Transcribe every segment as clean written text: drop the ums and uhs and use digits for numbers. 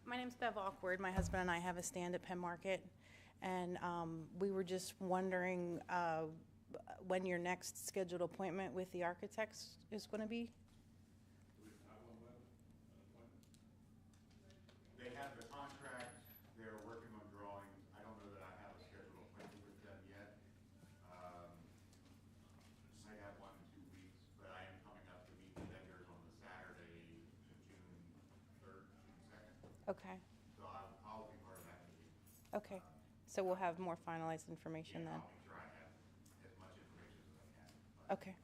My name's Bev Awkward. My husband and I have a stand at Penn Market, and we were just wondering when your next scheduled appointment with the architects is going to be. They have the contract. They're working on drawings. I don't know that I have a scheduled appointment with them yet. Might have one in 2 weeks, but I am coming up to meet the vendors on the Saturday, June 3rd, June 2nd. Okay. So I'll be part of that meeting. Okay. So we'll have more finalized information then. I'll make sure I have as much information as I can. Okay.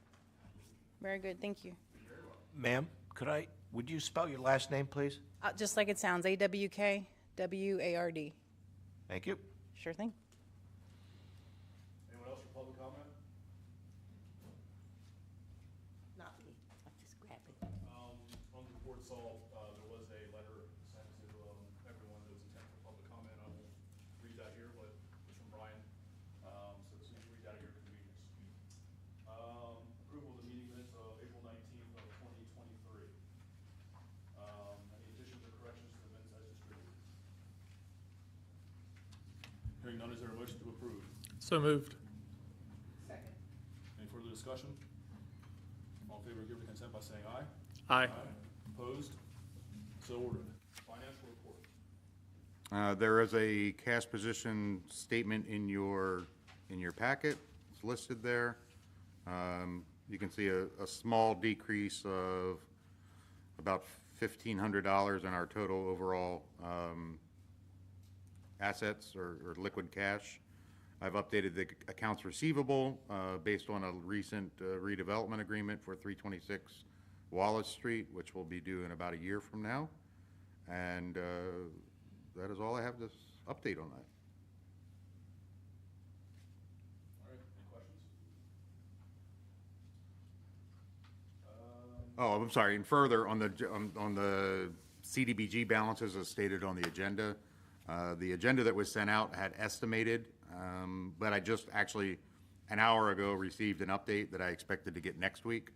Very good. Thank you. Ma'am, would you spell your last name, please? Just like it sounds, AWK WARD. Thank you. Sure thing. Anyone else for public comment? Not me. I'll just grab it. On the report saw, there was a letter sent to everyone that was intended for public comment. I won't read that here, but it's from Brian. So you can read that at your convenience. Approval of the meeting minutes of April 19th of 2023. Any additions or corrections to the minutes as distributed? Hearing none, is there a motion to approve? So moved. Second. Any further discussion? All in favor, give their consent by saying aye. Aye. Opposed? So ordered. Financial report. There is a cash position statement in your packet. It's listed there. You can see a small decrease of about $1,500 in our total overall assets or liquid cash. I've updated the accounts receivable based on a recent redevelopment agreement for 326 Wallace Street, which will be due in about a year from now. And that is all I have to update on that. All right, any questions? Oh, I'm sorry. And further on the CDBG balances as stated on the agenda that was sent out had estimated, but I just actually an hour ago received an update that I expected to get next week.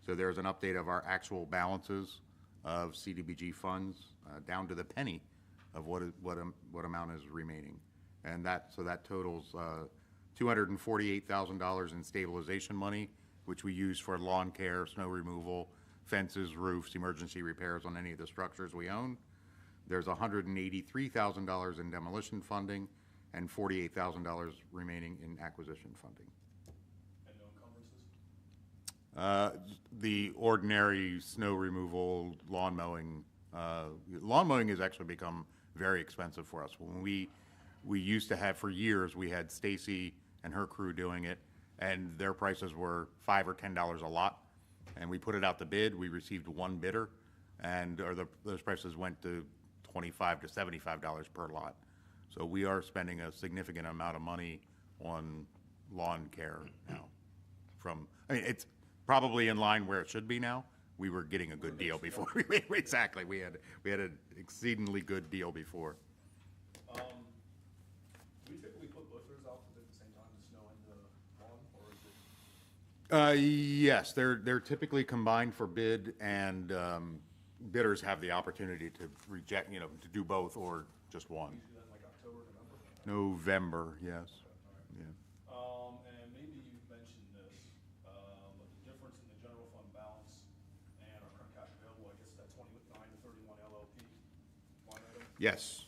So there's an update of our actual balances of CDBG funds down to the penny of what amount is remaining, and that totals $248,000 in stabilization money, which we use for lawn care, snow removal, fences, roofs, emergency repairs on any of the structures we own. There's $183,000 in demolition funding and $48,000 remaining in acquisition funding. And no encumbrances? The ordinary snow removal, lawn mowing. Lawn mowing has actually become very expensive for us. When we used to have, for years, we had Stacy and her crew doing it, and their prices were $5 or $10 a lot. And we put it out to bid. We received one bidder, and those prices went to $25 to $75 per lot. So we are spending a significant amount of money on lawn care now. It's probably in line where it should be now. We were getting a good deal before. Exactly, we had an exceedingly good deal before. Do we typically put both those out at the same time, the snow and the lawn, or is it? Yes, they're typically combined for bid, and bidders have the opportunity to reject, to do both or just one. You do that in like October, November? November, yes. Yeah. And maybe you mentioned this, but the difference in the general fund balance and our current cash available, I guess that 29 to 31 LLP line item? Yes,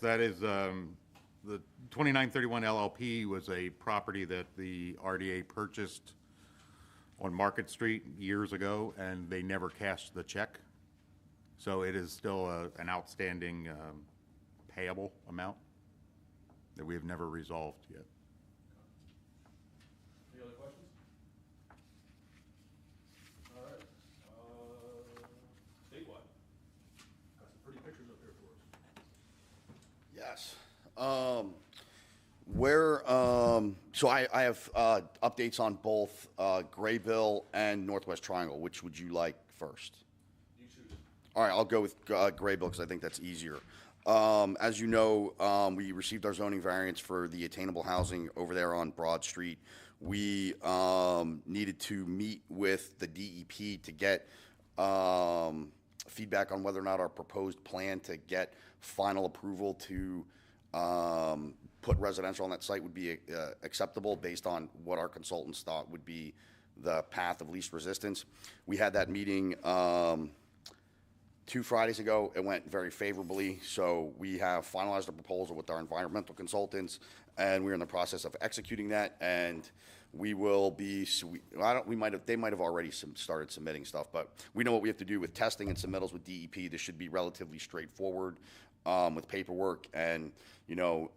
that is, the 2931 LLP was a property that the RDA purchased on Market Street years ago, and they never cashed the check. So it is still an outstanding payable amount that we have never resolved yet. Any other questions? All right. Statewide. Got some pretty pictures up here for us. Yes. So I have updates on both Graybill and Northwest Triangle. Which would you like first? You choose. All right, I'll go with Graybill because I think that's easier. As you know, we received our zoning variance for the attainable housing over there on Broad Street. We needed to meet with the DEP to get feedback on whether or not our proposed plan to get final approval to put residential on that site would be acceptable based on what our consultants thought would be the path of least resistance. We had that meeting 2 Fridays ago. It went very favorably, so we have finalized a proposal with our environmental consultants, and we're in the process of executing that, and we will be, they might have already started submitting stuff, but we know what we have to do with testing and submittals with DEP. This should be relatively straightforward with paperwork, and, you know,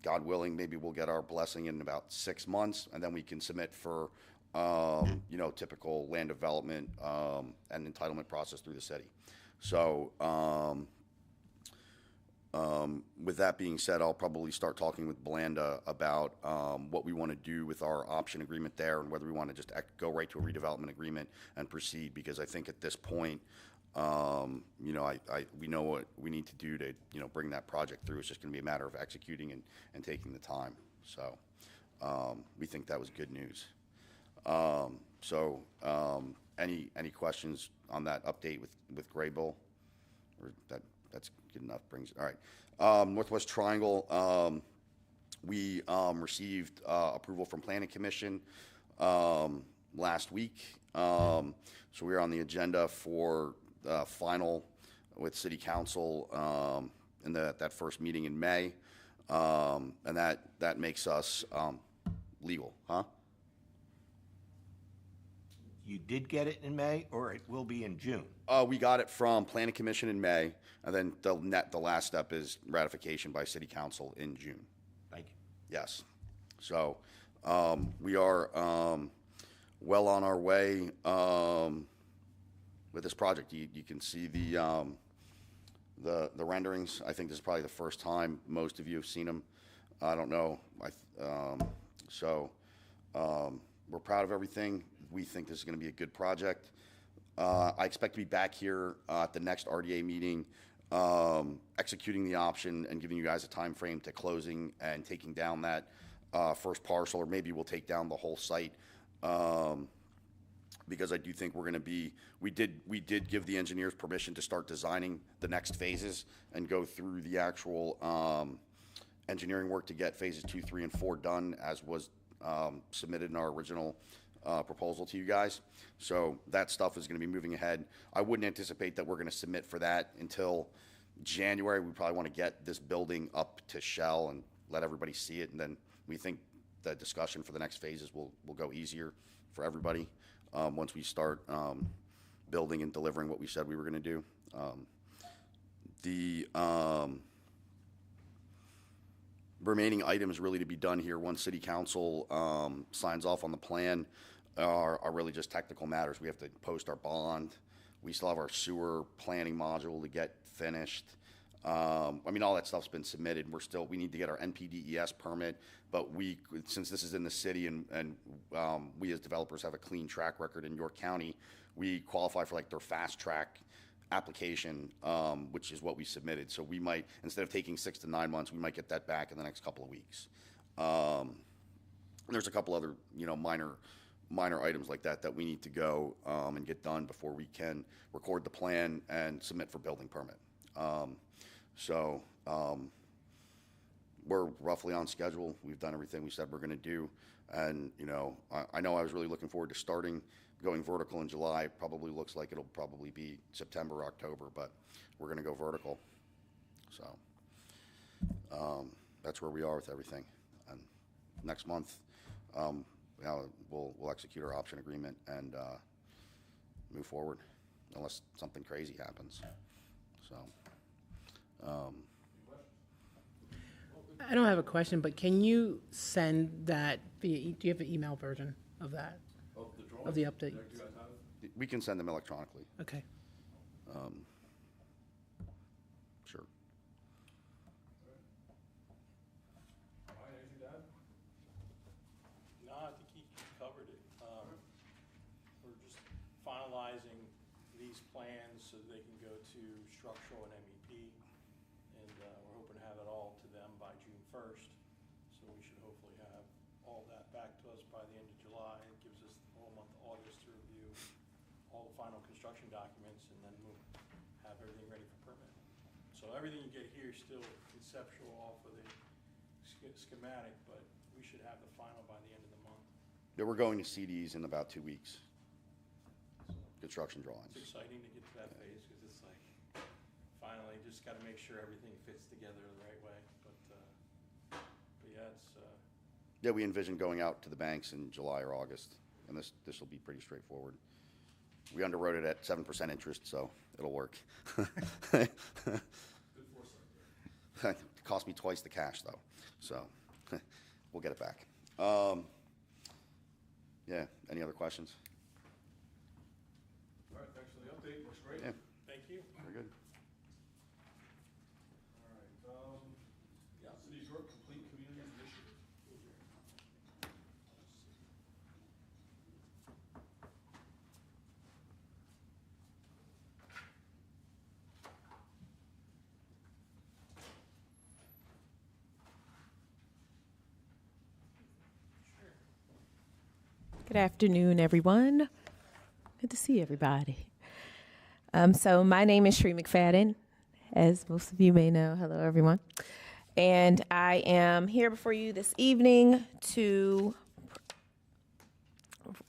God willing, maybe we'll get our blessing in about 6 months, and then we can submit for, you know, typical land development and entitlement process through the city. So, with that being said, I'll probably start talking with Blanda about what we want to do with our option agreement there, and whether we want to just go right to a redevelopment agreement and proceed, because I think at this point, you know, we know what we need to do to, you know, bring that project through. It's just going to be a matter of executing and taking the time. So we think that was good news. Any questions on that update with Graybill? Or that's good enough. All right. Northwest Triangle, we received approval from Planning Commission last week. So we're on the agenda for final with City Council in that first meeting in May, and that makes us legal, huh? You did get it in May, or it will be in June? We got it from Planning Commission in May, and then the last step is ratification by City Council in June. Thank you. Yes. So we are well on our way with this project. You can see the renderings. I think this is probably the first time most of you have seen them. I don't know. We're proud of everything. We think this is going to be a good project. I expect to be back here at the next RDA meeting, executing the option and giving you guys a time frame to closing and taking down that first parcel, or maybe we'll take down the whole site, because I do think we're going to be. We did give the engineers permission to start designing the next phases and go through the actual engineering work to get phases 2, 3, and 4 done, as was submitted in our original proposal to you guys. So that stuff is going to be moving ahead. I wouldn't anticipate that we're going to submit for that until January. We probably want to get this building up to shell and let everybody see it, and then we think the discussion for the next phases will go easier for everybody once we start building and delivering what we said we were going to do. The remaining items really to be done here once City Council signs off on the plan are really just technical matters. We have to post our bond. We still have our sewer planning module to get finished. I mean, all that stuff's been submitted. We need to get our NPDES permit, but since this is in the city and we as developers have a clean track record in York County, we qualify for like their fast track application, which is what we submitted. So we might, instead of taking 6 to 9 months, we might get that back in the next couple of weeks. There's a couple other, you know, minor items like that we need to go and get done before we can record the plan and submit for building permit. We're roughly on schedule. We've done everything we said we're going to do, and you know, I know I was really looking forward to going vertical in July. Probably looks like it'll probably be September or October, but we're going to go vertical. So that's where we are with everything. And next month, we'll execute our option agreement and move forward, unless something crazy happens. So. I don't have a question, but can you send that via, do you have an email version of that? Of the update? We can send them electronically. Okay. Sure. Ryan, anything to add? No, I think he covered it. We're just finalizing these plans so they can go to structural and MEP, and we're hoping to have it all to them by June 1st. So we should hopefully have all that back to us by the end of July. It gives us the whole month of August to review all the final construction construction documents, and then we'll have everything ready for permit. So everything you get here is still conceptual off of the schematic, but we should have the final by the end of the month. Yeah, we're going to CDs in about 2 weeks. Construction drawings. It's exciting to get to that phase, because it's like, finally, just gotta make sure everything fits together the right way, but yeah, it's, Yeah, we envision going out to the banks in July or August, and this will be pretty straightforward. We underwrote it at 7% interest, so it'll work. Good foresight there. It cost me twice the cash, though, so we'll get it back. Yeah, any other questions? All right, thanks for the update, looks great. Yeah, thank you. very good. All right, City of York Complete Communities Initiative. Good afternoon, everyone. Good to see everybody. So my name is Shree McFadden, as most of you may know. Hello, everyone. And I am here before you this evening to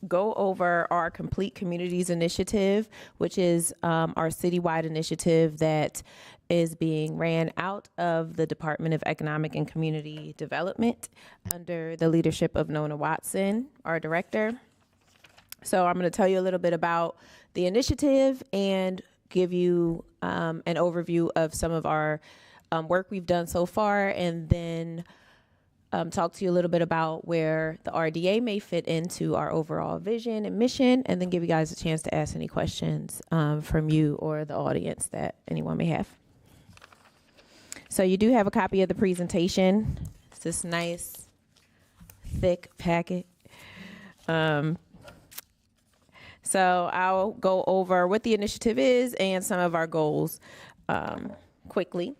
go over our Complete Communities Initiative, which is our citywide initiative that is being ran out of the Department of Economic and Community Development under the leadership of Nona Watson, our director. So I'm going to tell you a little bit about the initiative and give you an overview of some of our work we've done so far, and then talk to you a little bit about where the RDA may fit into our overall vision and mission, and then give you guys a chance to ask any questions from you or the audience that anyone may have. So you do have a copy of the presentation. It's this nice, thick packet. So I'll go over what the initiative is and some of our goals quickly.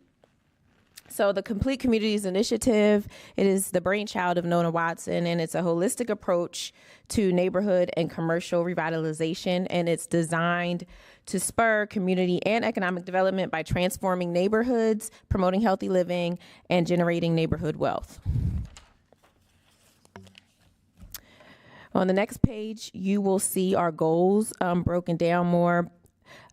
So the Complete Communities Initiative, it is the brainchild of Nona Watson, and it's a holistic approach to neighborhood and commercial revitalization, and it's designed to spur community and economic development by transforming neighborhoods, promoting healthy living, and generating neighborhood wealth. On the next page, you will see our goals broken down more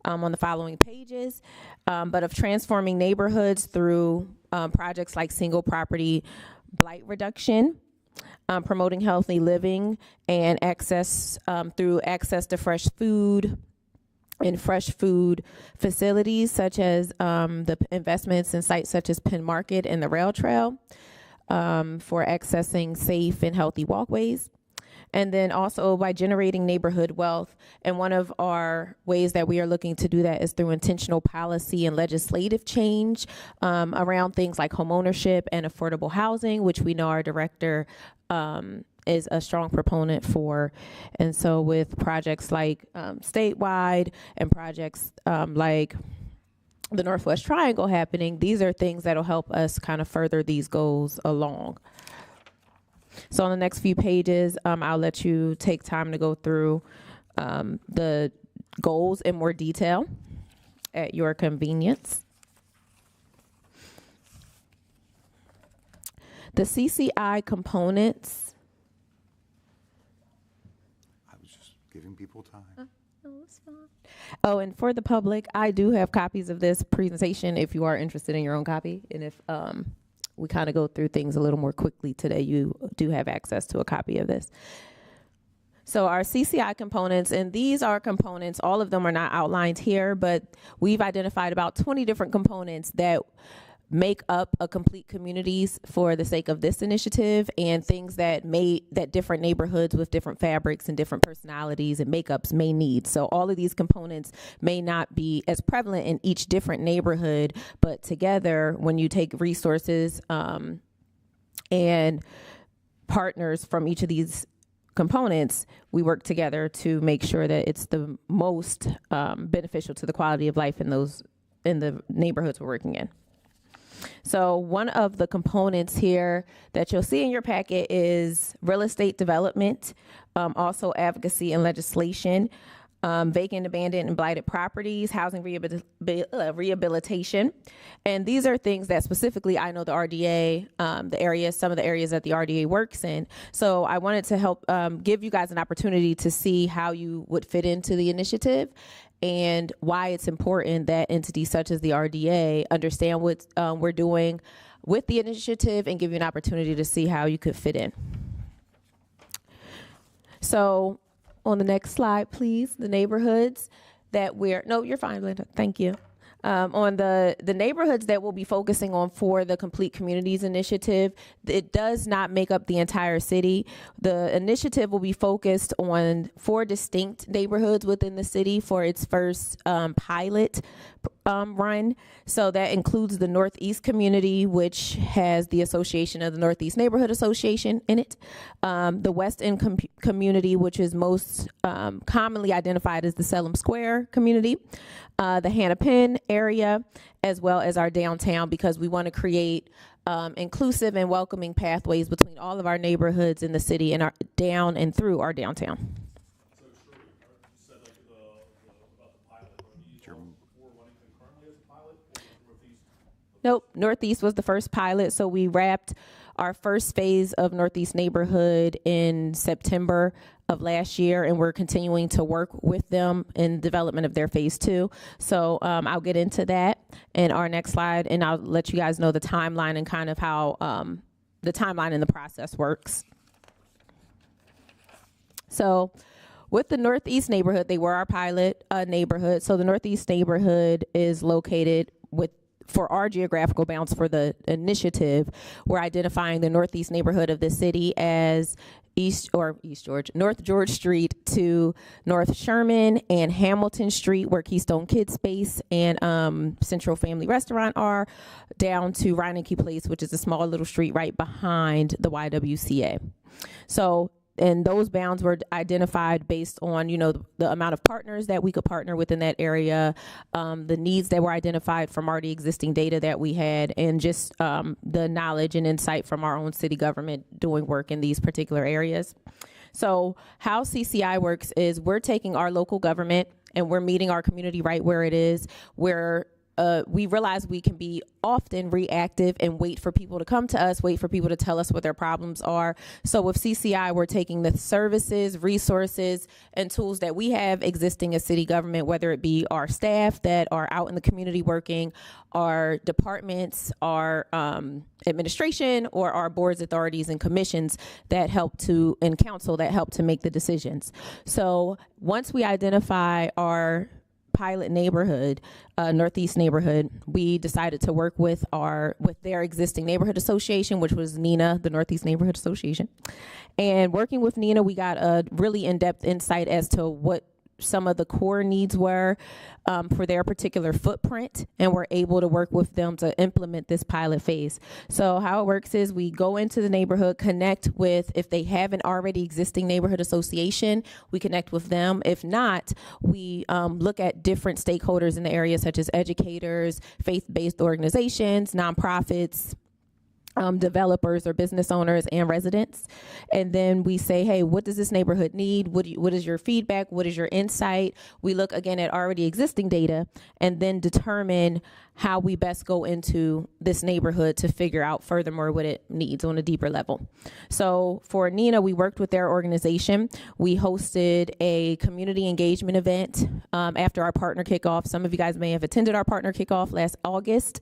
on the following pages, but of transforming neighborhoods through projects like single property blight reduction, promoting healthy living, and access through access to fresh food and fresh food facilities, such as the investments in sites such as Penn Market and the rail trail for accessing safe and healthy walkways. And then also by generating neighborhood wealth. And one of our ways that we are looking to do that is through intentional policy and legislative change around things like homeownership and affordable housing, which we know our director is a strong proponent for. And so with projects like statewide and projects like the Northwest Triangle happening, these are things that'll help us kind of further these goals along. So on the next few pages, I'll let you take time to go through the goals in more detail at your convenience. The CCI components. I was just giving people time. It's fine. Oh, and for the public, I do have copies of this presentation if you are interested in your own copy. And if we kind of go through things a little more quickly today, you do have access to a copy of this. So our CCI components, and these are components, all of them are not outlined here, but we've identified about 20 different components that make up a complete communities for the sake of this initiative, and things that different neighborhoods with different fabrics and different personalities and makeups may need. So all of these components may not be as prevalent in each different neighborhood, but together, when you take resources and partners from each of these components, we work together to make sure that it's the most beneficial to the quality of life in the neighborhoods we're working in. So one of the components here that you'll see in your packet is real estate development, also advocacy and legislation. vacant, abandoned, and blighted properties, housing rehabilitation. And these are things that specifically I know the RDA, some of the areas that the RDA works in. So I wanted to help give you guys an opportunity to see how you would fit into the initiative and why it's important that entities such as the RDA understand what we're doing with the initiative and give you an opportunity to see how you could fit in. So on the next slide, please, the neighborhoods that you're fine, Linda, thank you. On the neighborhoods that we'll be focusing on for the Complete Communities Initiative, it does not make up the entire city. The initiative will be focused on 4 distinct neighborhoods within the city for its first pilot run. So that includes the Northeast community, which has the Association of the Northeast Neighborhood Association in it. The West End community, which is most commonly identified as the Salem Square community. The Hannah-Penn area, as well as our downtown, because we want to create inclusive and welcoming pathways between all of our neighborhoods in the city and down and through our downtown. So Shirley, you said like about the pilot. Are these all 4 running concurrently as a pilot, or Northeast? Nope, Northeast was the first pilot, so we wrapped our first phase of Northeast Neighborhood in September of last year, and we're continuing to work with them in development of their phase 2. So I'll get into that in our next slide, and I'll let you guys know the timeline and kind of how the timeline and the process works. So with the Northeast neighborhood, they were our pilot neighborhood. So the Northeast neighborhood is located for our geographical bounds for the initiative. We're identifying the Northeast neighborhood of the city as North George Street to North Sherman and Hamilton Street, where Keystone Kids Space and Central Family Restaurant are, down to Reineke Place, which is a small little street right behind the YWCA. So, and those bounds were identified based on, the amount of partners that we could partner within that area, the needs that were identified from already existing data that we had, and just the knowledge and insight from our own city government doing work in these particular areas. So how CCI works is we're taking our local government and we're meeting our community right where it is, where we realize we can be often reactive and wait for people to come to us, wait for people to tell us what their problems are. So with CCI, we're taking the services, resources, and tools that we have existing as city government, whether it be our staff that are out in the community working, our departments, our administration, or our boards, authorities, and commissions that help to, and council that help to make the decisions. So once we identify our pilot neighborhood, Northeast neighborhood, we decided to work with their existing neighborhood association, which was NENA, the Northeast Neighborhood Association. And working with NENA, we got a really in-depth insight as to what some of the core needs were for their particular footprint, and we're able to work with them to implement this pilot phase. So how it works is we go into the neighborhood, connect with, if they have an already existing neighborhood association, we connect with them. If not, we look at different stakeholders in the area, such as educators, faith-based organizations, nonprofits, developers or business owners, and residents. And then we say, hey, what does this neighborhood need? What is your feedback? What is your insight? We look again at already existing data and then determine how we best go into this neighborhood to figure out furthermore what it needs on a deeper level. So for NENA, we worked with their organization. We hosted a community engagement event after our partner kickoff. Some of you guys may have attended our partner kickoff last August.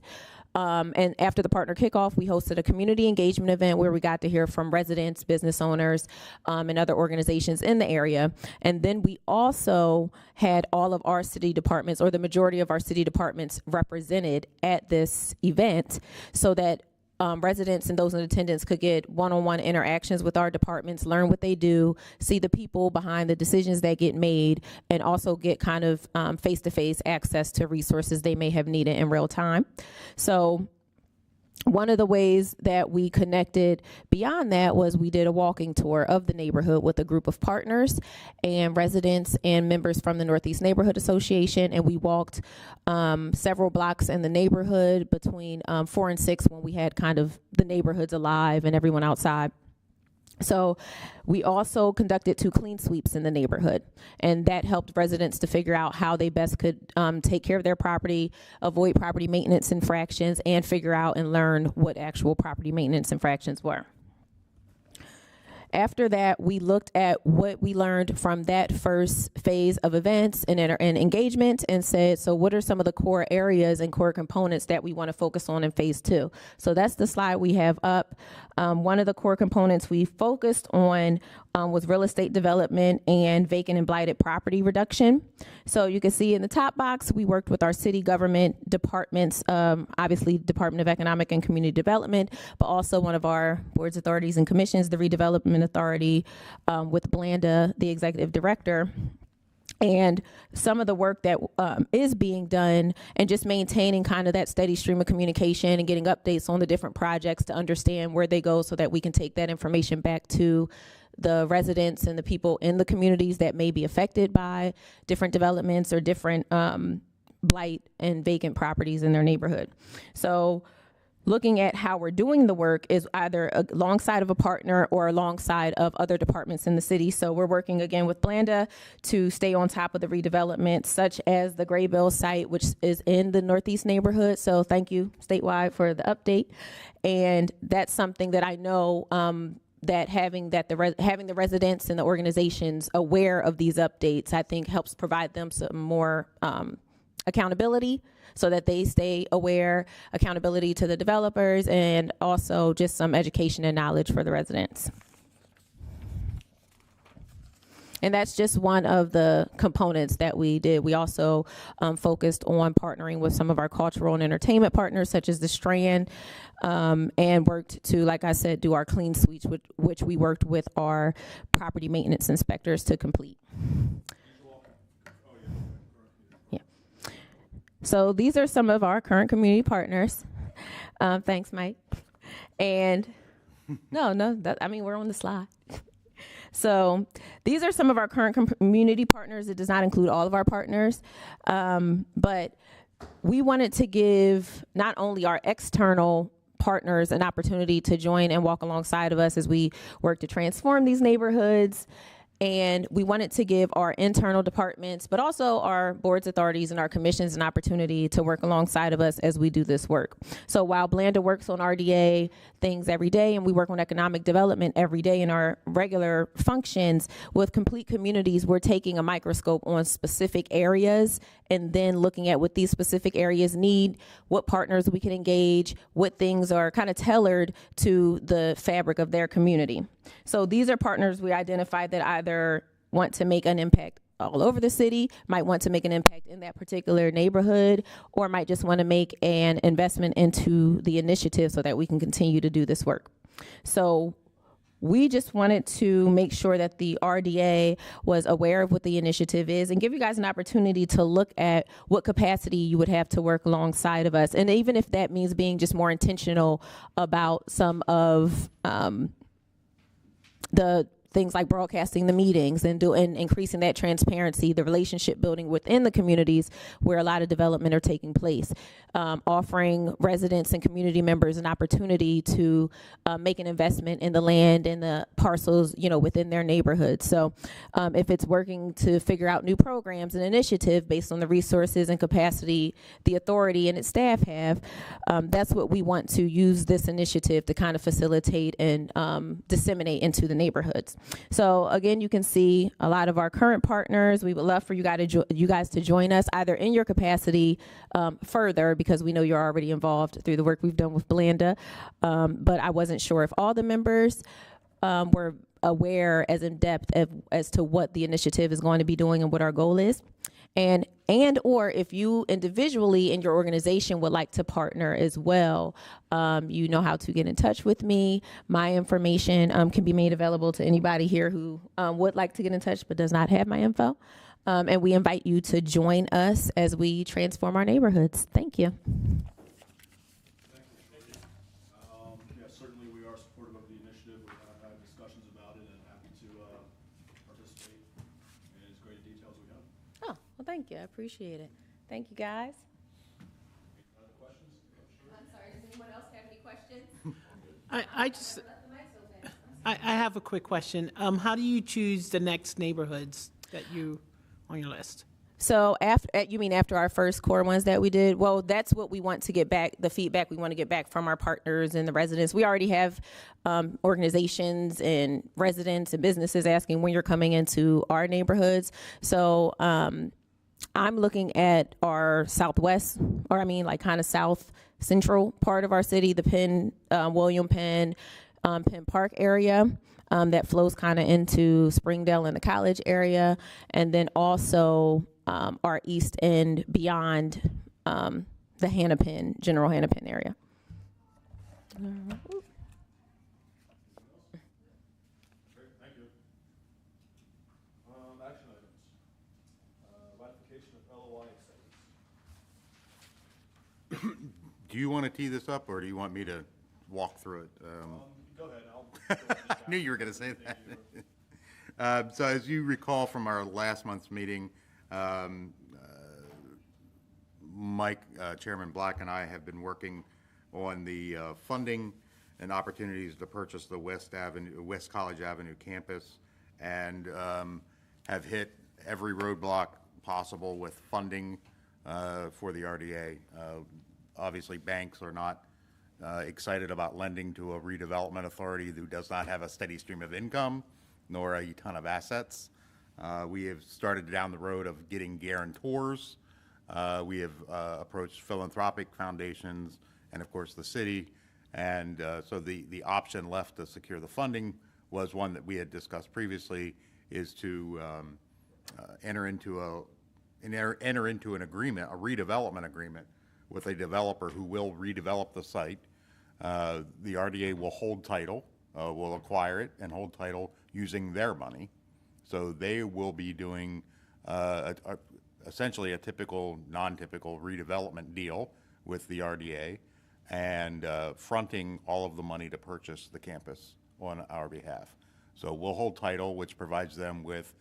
And after the partner kickoff, we hosted a community engagement event where we got to hear from residents, business owners, and other organizations in the area. And then we also had all of our city departments, or the majority of our city departments, represented at this event, so that residents and those in attendance could get one-on-one interactions with our departments, learn what they do, see the people behind the decisions that get made, and also get kind of face-to-face access to resources they may have needed in real time. So one of the ways that we connected beyond that was we did a walking tour of the neighborhood with a group of partners and residents and members from the Northeast Neighborhood Association, and we walked several blocks in the neighborhood between 4 and 6 when we had kind of the neighborhoods alive and everyone outside. So we also conducted 2 clean sweeps in the neighborhood, and that helped residents to figure out how they best could take care of their property, avoid property maintenance infractions, and figure out and learn what actual property maintenance infractions were. After that, we looked at what we learned from that first phase of events and engagement and said, so what are some of the core areas and core components that we want to focus on in phase 2? So that's the slide we have up. One of the core components we focused on was real estate development and vacant and blighted property reduction. So you can see in the top box, we worked with our city government departments, obviously Department of Economic and Community Development, but also one of our boards, authorities, and commissions, the Redevelopment Authority, with Blanda, the executive director. And some of the work that is being done and just maintaining kind of that steady stream of communication and getting updates on the different projects to understand where they go so that we can take that information back to the residents and the people in the communities that may be affected by different developments or different blight and vacant properties in their neighborhood. So looking at how we're doing the work is either alongside of a partner or alongside of other departments in the city. So we're working again with Blanda to stay on top of the redevelopment, such as the Graybill site, which is in the Northeast neighborhood. So thank you statewide for the update. And that's something that I know that having the residents and the organizations aware of these updates, I think helps provide them some more accountability so that they stay aware, accountability to the developers, and also just some education and knowledge for the residents. And that's just one of the components that we did. We also focused on partnering with some of our cultural and entertainment partners, such as the Strand, and worked to, like I said, do our clean sweeps, which we worked with our property maintenance inspectors to complete. Yeah. So these are some of our current community partners. Thanks, Mike. And we're on the slide. So these are some of our current community partners. It does not include all of our partners, but we wanted to give not only our external partners an opportunity to join and walk alongside of us as we work to transform these neighborhoods. And we wanted to give our internal departments, but also our boards, authorities, and our commissions an opportunity to work alongside of us as we do this work. So while Blanda works on RDA things every day, and we work on economic development every day in our regular functions, with Complete Communities, we're taking a microscope on specific areas and then looking at what these specific areas need, what partners we can engage, what things are kind of tailored to the fabric of their community. So these are partners we identified that either want to make an impact all over the city, might want to make an impact in that particular neighborhood, or might just want to make an investment into the initiative so that we can continue to do this work. So we just wanted to make sure that the RDA was aware of what the initiative is and give you guys an opportunity to look at what capacity you would have to work alongside of us. And even if that means being just more intentional about some of the things like broadcasting the meetings and increasing that transparency, the relationship building within the communities where a lot of development are taking place, offering residents and community members an opportunity to make an investment in the land and the parcels, within their neighborhood. So if it's working to figure out new programs and initiative based on the resources and capacity the authority and its staff have, that's what we want to use this initiative to kind of facilitate and disseminate into the neighborhoods. So again, you can see a lot of our current partners. We would love for you guys to join us either in your capacity further, because we know you're already involved through the work we've done with Blanda. But I wasn't sure if all the members were aware as in depth as to what the initiative is going to be doing and what our goal is. And or if you individually in your organization would like to partner as well, you know how to get in touch with me. My information can be made available to anybody here who would like to get in touch but does not have my info. And we invite you to join us as we transform our neighborhoods. Thank you. Yeah, certainly we are supportive of the initiative. We have had discussions about it and happy to participate in as great details we have. Oh, well, thank you. I appreciate it. Thank you, guys. Other questions? I'm sorry, does anyone else have any questions? I just, Let the mics open. I'm I have a quick question. How do you choose the next neighborhoods that you, on your list? So after, you mean after our first core ones that we did? Well, that's what we want to get back, the feedback we want to get back from our partners and the residents. We already have organizations and residents and businesses asking when you're coming into our neighborhoods. So I'm looking at our southwest, or I mean like kind of south central part of our city, the Penn, William Penn, Penn Park area. That flows kind of into Springdale and the college area, and then also our east end beyond the Hennepin, general Hennepin area. Great, thank you. Action items. Ratification of LOI acceptance. Do you want to tee this up, or do you want me to walk through it? Go ahead, I'll. I knew you were going to say that. So as you recall from our last month's meeting, Mike, Chairman Black, and I have been working on the funding and opportunities to purchase the West College Avenue campus, and have hit every roadblock possible with funding for the RDA. Obviously, banks are not excited about lending to a redevelopment authority who does not have a steady stream of income nor a ton of assets. We have started down the road of getting guarantors. We have approached philanthropic foundations and, of course, the city. And so the option left to secure the funding was one that we had discussed previously, is to enter into an agreement, a redevelopment agreement, with a developer who will redevelop the site. The RDA will hold title, will acquire it and hold title using their money. So they will be doing essentially a typical, non-typical redevelopment deal with the RDA, and fronting all of the money to purchase the campus on our behalf. So we'll hold title, which provides them with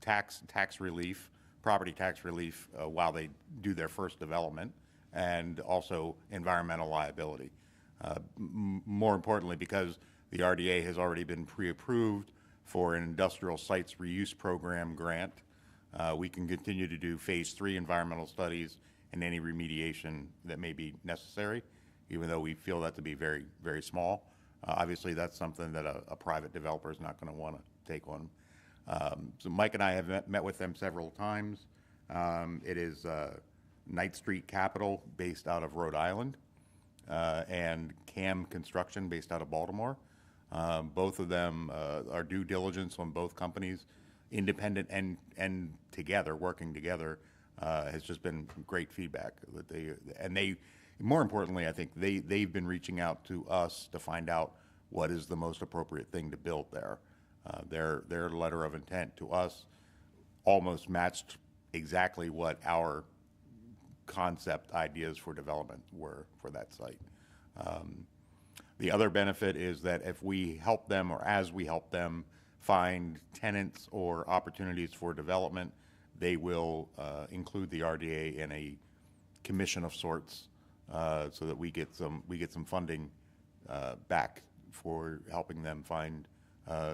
tax relief, property tax relief while they do their first development, and also environmental liability. More importantly, because the RDA has already been pre-approved for an industrial sites reuse program grant, we can continue to do phase 3 environmental studies and any remediation that may be necessary, even though we feel that to be very, very small. Obviously, that's something that a private developer is not going to want to take on. So Mike and I have met with them several times. It is Knight Street Capital, based out of Rhode Island, and CAM Construction, based out of Baltimore. Both of them, our due diligence on both companies, independent and together, working together, has just been great feedback. That they, more importantly, I think they've been reaching out to us to find out what is the most appropriate thing to build there. Their letter of intent to us almost matched exactly what our concept ideas for development were for that site. The other benefit is that if we help them, or as we help them find tenants or opportunities for development, they will include the RDA in a commission of sorts, so that we get some funding back for helping them find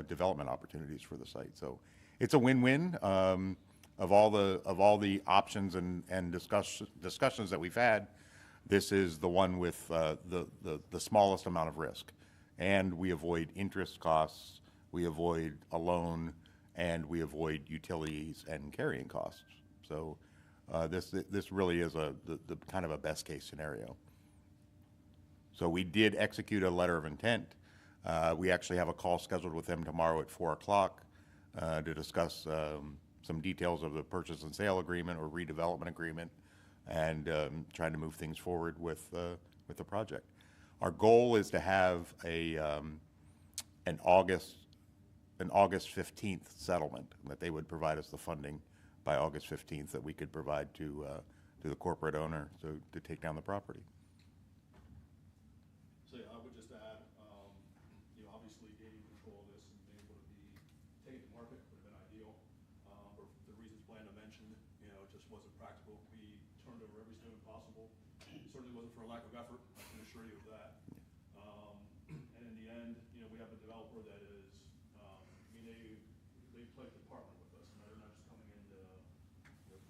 development opportunities for the site. So it's a win-win. Of all the options and discussions that we've had, this is the one with the smallest amount of risk, and we avoid interest costs, we avoid a loan, and we avoid utilities and carrying costs. So this really is the kind of a best case scenario. So we did execute a letter of intent. We actually have a call scheduled with them tomorrow at 4 o'clock to discuss some details of the purchase and sale agreement or redevelopment agreement, and trying to move things forward with the project. Our goal is to have an August 15th settlement, that they would provide us the funding by August 15th that we could provide to the corporate owner to take down the property. So yeah, I would just add, obviously gaining control of this and being able to be taken to market would have been ideal. For the reasons Blanda mentioned, it just wasn't practical. We turned over every stone possible. It certainly wasn't for a lack of effort, I can assure you of that. And in the end, we have a developer that is, they play the partner with us, and they're not just coming in to,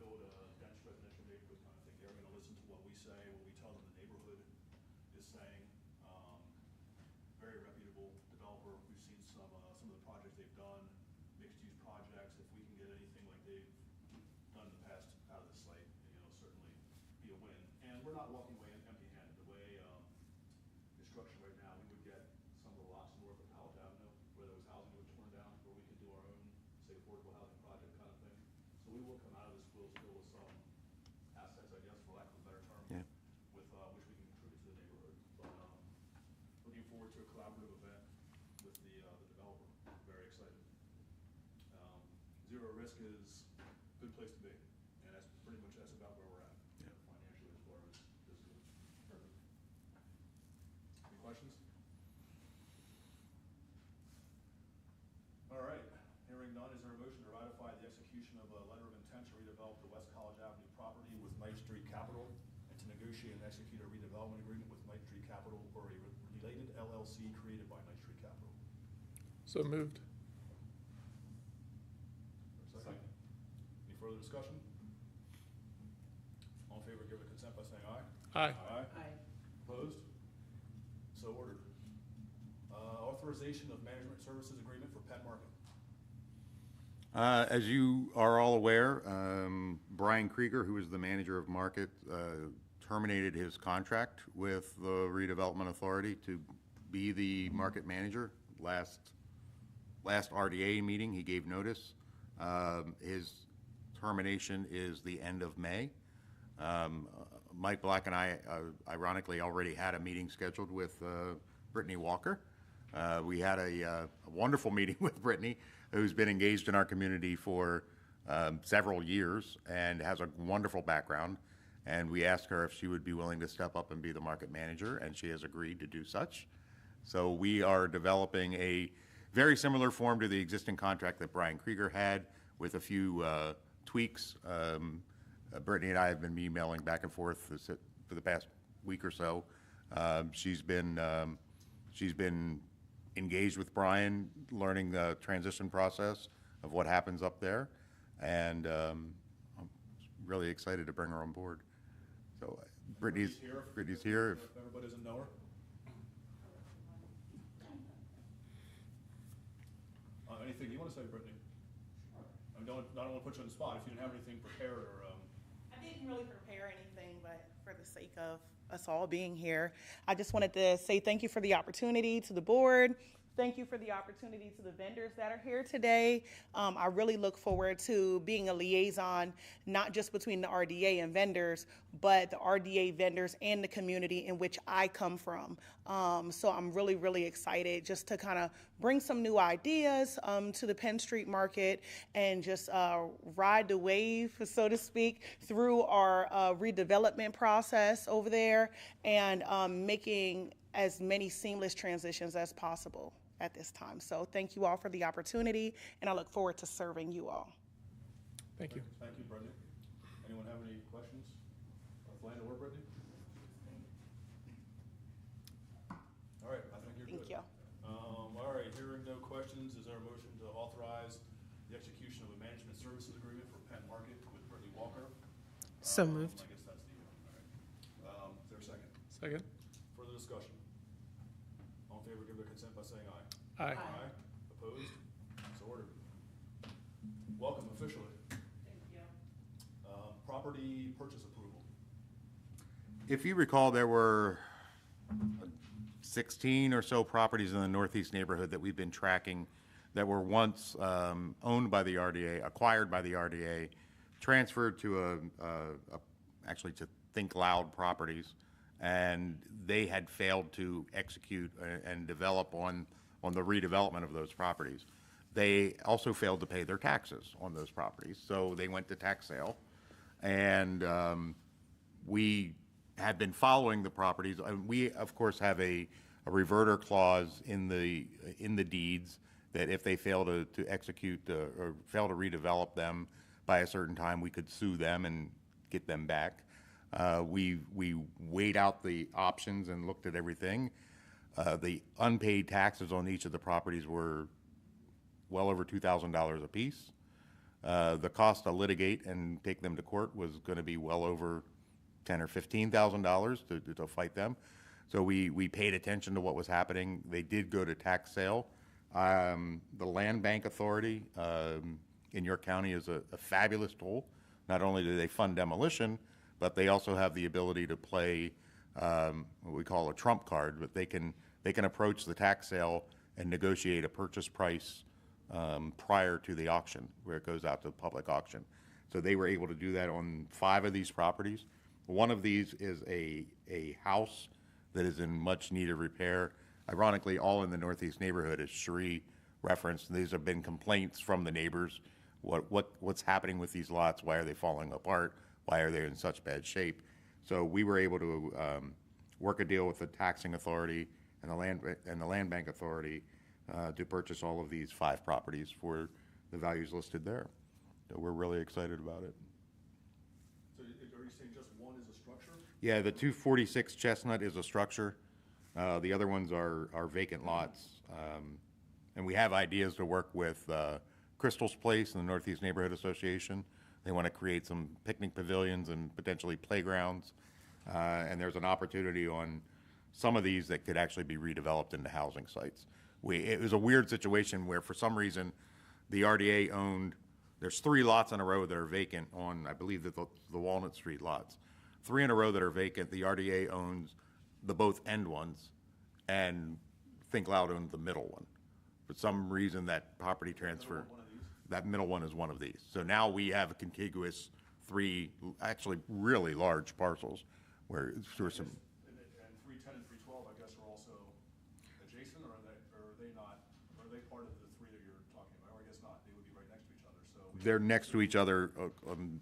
build a dense residential neighborhood kind of thing. They're gonna listen to what we say, what we tell them the neighborhood is saying. Very reputable developer. We've seen some of the projects they've done, mixed-use projects. If we can get anything like they've done in the past out of the site, certainly be a win. And we're not walking away empty-handed. The way it's structured right now, we would get some of the lots north of College Avenue, where there was housing that was torn down, where we could do our own, say, affordable housing project kind of thing. So we will come out of this still with some assets, I guess, for lack of a better term, Yeah. with which we can contribute to the neighborhood. But looking forward to a collaborative event with the developer. Very excited. Zero risk is a good place to be, and that's about where we're at financially as far as this goes. Perfect. Any questions? All right. Hearing none, is there a motion to ratify the execution of a letter of intent to redevelop the West College Avenue property with Knight Street Capital and to negotiate and execute a redevelopment agreement with Knight Street Capital or a related LLC created by Knight Street Capital? So moved. Second. Any further discussion? All in favor, give their consent by saying aye. Aye. Aye. Opposed? So ordered. Authorization of management services agreement for Pet Market. As you are all aware, Brian Krieger, who is the manager of Market, terminated his contract with the Redevelopment Authority to be the market manager. Last RDA meeting, he gave notice. His termination is the end of May. Mike Black and I, ironically, already had a meeting scheduled with Brittany Walker. We had a wonderful meeting with Brittany, who's been engaged in our community for several years and has a wonderful background. And we asked her if she would be willing to step up and be the market manager, and she has agreed to do such. So we are developing a very similar form to the existing contract that Brian Krieger had, with a few tweaks. Brittany and I have been emailing back and forth for the past week or so. She's been engaged with Brian, learning the transition process of what happens up there, and I'm really excited to bring her on board. So Brittany's here. If everybody doesn't know her. Anything you want to say, Brittany? I don't want to put you on the spot if you didn't have anything prepared or. I didn't really prepare anything, but for the sake of us all being here, I just wanted to say thank you for the opportunity to the board. Thank you for the opportunity to the vendors that are here today. I really look forward to being a liaison, not just between the RDA and vendors, but the RDA vendors and the community in which I come from. So I'm really, really excited just to kind of bring some new ideas to the Penn Street market and just ride the wave, so to speak, through our redevelopment process over there and making as many seamless transitions as possible at this time. So thank you all for the opportunity, and I look forward to serving you all. Thank you. Thank you, Brittany. Anyone have any questions of Landa or Brittany? All right, I think you're good. Thank you. All right, hearing no questions, is there a motion to authorize the execution of a management services agreement for Penn Market with Brittany Walker? So moved. I guess that's the, all right. Is there a second? Second. Further discussion? All in favor, give their consent by saying aye. Aye. Aye. Opposed? So ordered. Welcome officially. Thank you. Property purchase approval. If you recall, there were 16 or so properties in the northeast neighborhood that we've been tracking that were once owned by the RDA, acquired by the RDA, transferred to actually to Think Loud Properties, and they had failed to execute and develop on the redevelopment of those properties. They also failed to pay their taxes on those properties, so they went to tax sale. And we have been following the properties. We, of course, have a reverter clause in the deeds that if they fail to execute or fail to redevelop them by a certain time, we could sue them and get them back. We weighed out the options and looked at everything. The unpaid taxes on each of the properties were well over $2,000 apiece. The cost to litigate and take them to court was going to be well over $10,000 or $15,000 to fight them. So we paid attention to what was happening. They did go to tax sale. The Land Bank Authority in York County is a fabulous tool. Not only do they fund demolition, but they also have the ability to play what we call a trump card. But they can approach the tax sale and negotiate a purchase price prior to the auction, where it goes out to the public auction. So they were able to do that on 5 of these properties. One of these is a house that is in much need of repair. Ironically, all in the Northeast neighborhood, as Cherie referenced. These have been complaints from the neighbors. What's happening with these lots? Why are they falling apart? Why are they in such bad shape? So we were able to work a deal with the taxing authority and the land bank authority to purchase all of these 5 properties for the values listed there. So we're really excited about it. So are you saying just one is a structure? Yeah, the 246 Chestnut is a structure. The other ones are vacant lots. And we have ideas to work with Crystal's Place and the Northeast Neighborhood Association. They want to create some picnic pavilions and potentially playgrounds. And there's an opportunity on some of these that could actually be redeveloped into housing sites. It was a weird situation where for some reason the RDA owned, there's 3 lots in a row that are vacant on, I believe, the Walnut Street lots. 3 in a row that are vacant. The RDA owns the both end ones, and Think Loud owns the middle one. For some reason, that property transfer, that middle one is one of these. So now we have a contiguous 3, actually really large parcels where there were some. And 310 and 312, I guess, are also adjacent, or are they not? Are they part of the 3 that you're talking about? Or I guess not. They would be right next to each other. So they're next to each other on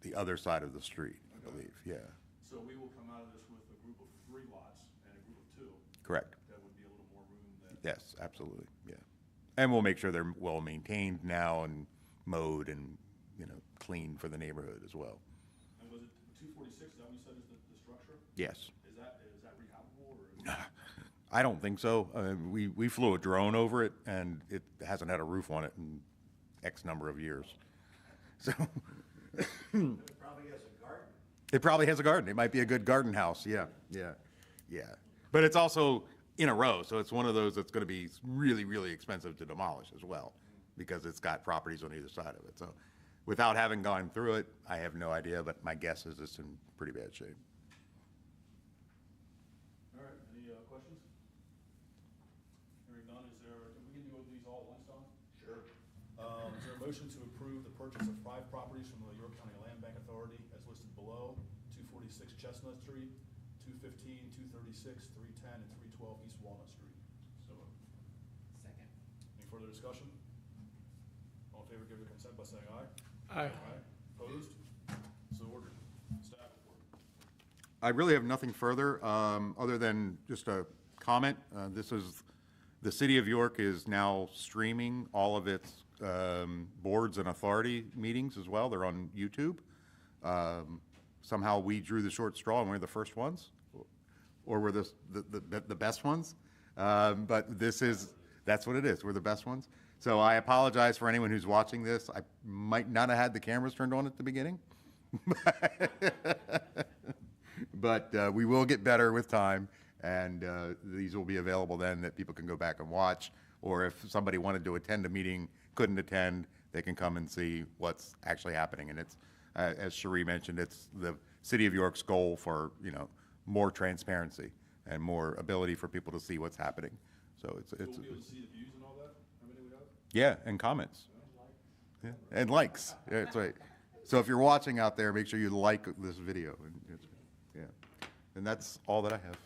the other side of the street, I believe. Yeah. So we will come out of this with a group of 3 lots and a group of 2. Correct. That would be a little more room than. Yes, absolutely. Yeah. And we'll make sure they're well maintained now and mowed and, clean for the neighborhood as well. And was it 246? Is that what you said is the structure? Yes. Is that rehabable or? Is that... I don't think so. We flew a drone over it, and it hasn't had a roof on it in X number of years. So It probably has a garden. it probably has a garden. It might be a good garden house. Yeah. But it's also in a row, so it's one of those that's going to be really, really expensive to demolish as well, because it's got properties on either side of it. So without having gone through it, I have no idea, but my guess is it's in pretty bad shape. All right, any questions? Hearing none, we can do these all at once, Don? Sure. Is there a motion to approve the purchase of 5 properties from the York County Land Bank Authority as listed below? 246 Chestnut Street, 215, 236, 310, and 312 East Walnut Street. So moved. Second. Any further discussion? All in favor, give their consent by saying aye. Aye. Opposed? So ordered. Staff report. I really have nothing further, other than just a comment. The City of York is now streaming all of its boards and authority meetings as well. They're on YouTube. Somehow we drew the short straw and we're the first ones, or we're the best ones. But that's what it is. We're the best ones. So I apologize for anyone who's watching this. I might not have had the cameras turned on at the beginning. But we will get better with time, and these will be available then that people can go back and watch. Or if somebody wanted to attend a meeting, couldn't attend, they can come and see what's actually happening. And it's, as Cherie mentioned, it's the City of York's goal for more transparency and more ability for people to see what's happening. So it's We'll be able to see the views and all that? How many we have? yeah, and comments. Yeah, and likes. Yeah, that's right. So if you're watching out there, make sure you like this video. And that's all that I have.